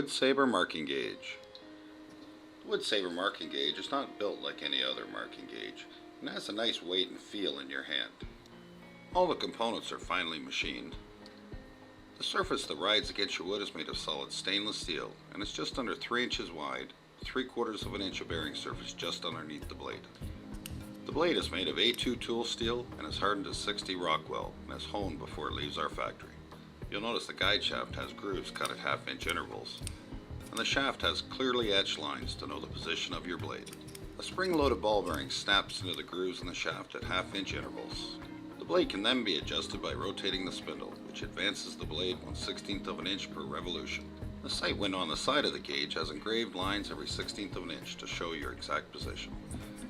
Wood Sabre marking gauge. The Wood Sabre marking gauge is not built like any other marking gauge and has a nice weight and feel in your hand. All the components are finely machined. The surface that rides against your wood is made of solid stainless steel and is just under 3 inches wide, 3/4 of an inch of bearing surface just underneath the blade. The blade is made of A2 tool steel and is hardened to 60 Rockwell and is honed before it leaves our factory. You'll notice the guide shaft has grooves cut at 1/2 inch intervals, and the shaft has clearly etched lines to know the position of your blade. A spring-loaded ball bearing snaps into the grooves in the shaft at 1/2 inch intervals. The blade can then be adjusted by rotating the spindle, which advances the blade 1/16 of an inch per revolution. The sight window on the side of the gauge has engraved lines every 1/16 of an inch to show your exact position.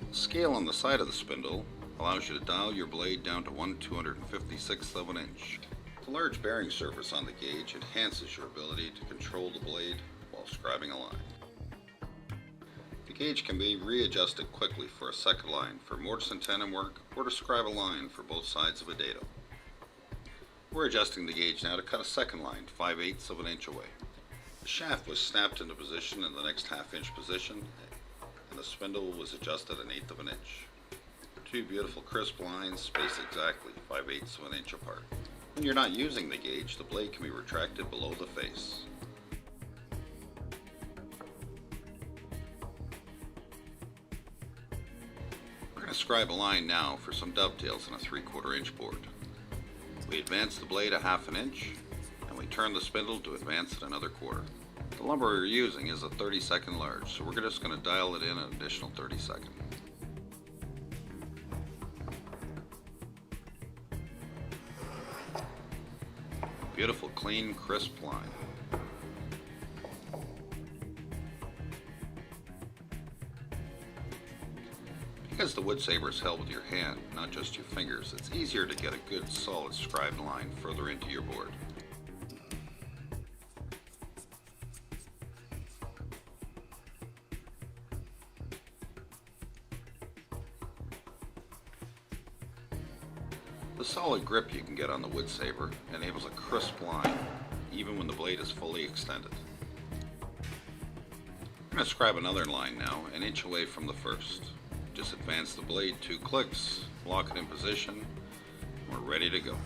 The scale on the side of the spindle allows you to dial your blade down to 1/256 of an inch. The large bearing surface on the gauge enhances your ability to control the blade while scribing a line. The gauge can be readjusted quickly for a second line for mortise and tenon work or to scribe a line for both sides of a dado. We're adjusting the gauge now to cut a second line 5/8 of an inch away. The shaft was snapped into position in the next 1/2 inch position and the spindle was adjusted 1/8 of an inch. Two beautiful crisp lines spaced exactly 5/8 of an inch apart. When you're not using the gauge, the blade can be retracted below the face. We're going to scribe a line now for some dovetails on a 3/4 inch board. We advance the blade 1/2 inch, and we turn the spindle to advance it another 1/4. The lumber we're using is a 32nd large, so we're just going to dial it in an additional 32nd. Beautiful, clean, crisp line. Because the Wood Sabre is held with your hand, not just your fingers, it's easier to get a good, solid scribed line further into your board. The solid grip you can get on the Wood Sabre enables a crisp line, even when the blade is fully extended. I'm going to scribe another line now, an inch away from the first. Just advance the blade 2 clicks, lock it in position, and we're ready to go.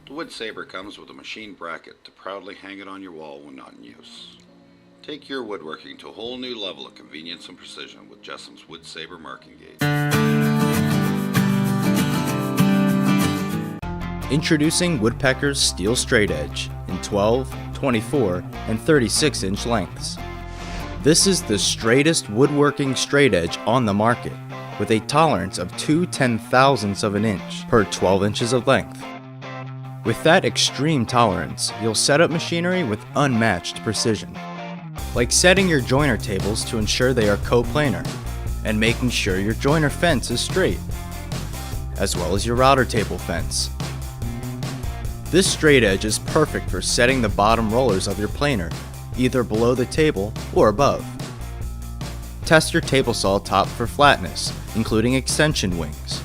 The Wood Sabre comes with a machine bracket to proudly hang it on your wall when not in use. Take your woodworking to a whole new level of convenience and precision with Jessum's Wood Sabre marking gauge. Introducing Woodpecker's Steel Straight Edge in 12, 24, and 36 inch lengths. This is the straightest woodworking straight edge on the market, with a tolerance of 2/10,000ths of an inch per 12 inches of length. With that extreme tolerance, you'll set up machinery with unmatched precision, like setting your joiner tables to ensure they are coplanar, and making sure your joiner fence is straight, as well as your router table fence. This straight edge is perfect for setting the bottom rollers of your planer, either below the table or above. Test your table saw top for flatness, including extension wings.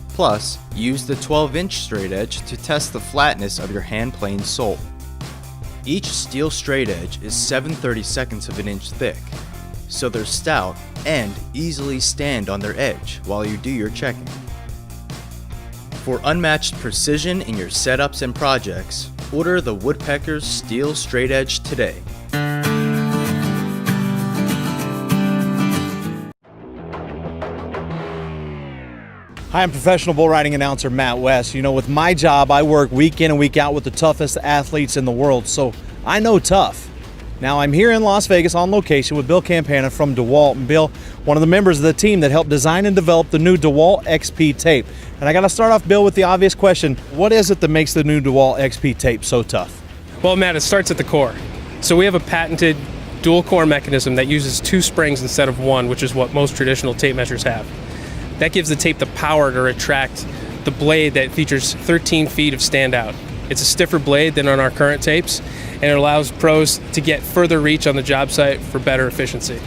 Plus, use the 12-inch straight edge to test the flatness of your hand plane sole. Each steel straight edge is 7/32 of an inch thick, so they're stout and easily stand on their edge while you do your checking. For unmatched precision in your setups and projects, order the Woodpecker's Steel Straight Edge today. Hi, I'm professional bull riding announcer Matt West. You know, with my job, I work week in and week out with the toughest athletes in the world, so I know tough. Now, I'm here in Las Vegas on location with Bill Campana from DeWalt. And Bill, one of the members of the team that helped design and develop the new DeWalt XP tape. And I got to start off, Bill, with the obvious question. What is it that makes the new DeWalt XP tape so tough? Well, Matt, it starts at the core. So we have a patented dual core mechanism that uses 2 springs instead of 1, which is what most traditional tape measures have. That gives the tape the power to retract the blade that features 13 feet of standout. It's a stiffer blade than on our current tapes, and it allows pros to get further reach on the job site for better efficiency.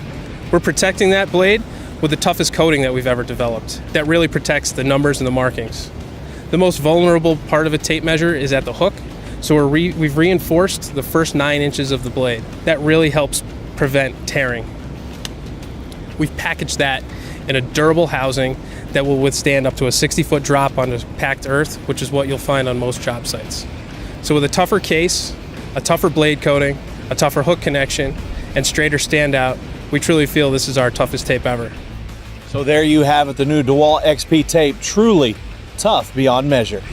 We're protecting that blade with the toughest coating that we've ever developed that really protects the numbers and the markings. The most vulnerable part of a tape measure is at the hook, so we've reinforced the first 9 inches of the blade. That really helps prevent tearing. We've packaged that in a durable housing that will withstand up to a 60-foot drop onto packed earth, which is what you'll find on most job sites. So with a tougher case, a tougher blade coating, a tougher hook connection, and straighter standout, we truly feel this is our toughest tape ever. So there you have it, the new DeWalt XP tape, truly tough beyond measure.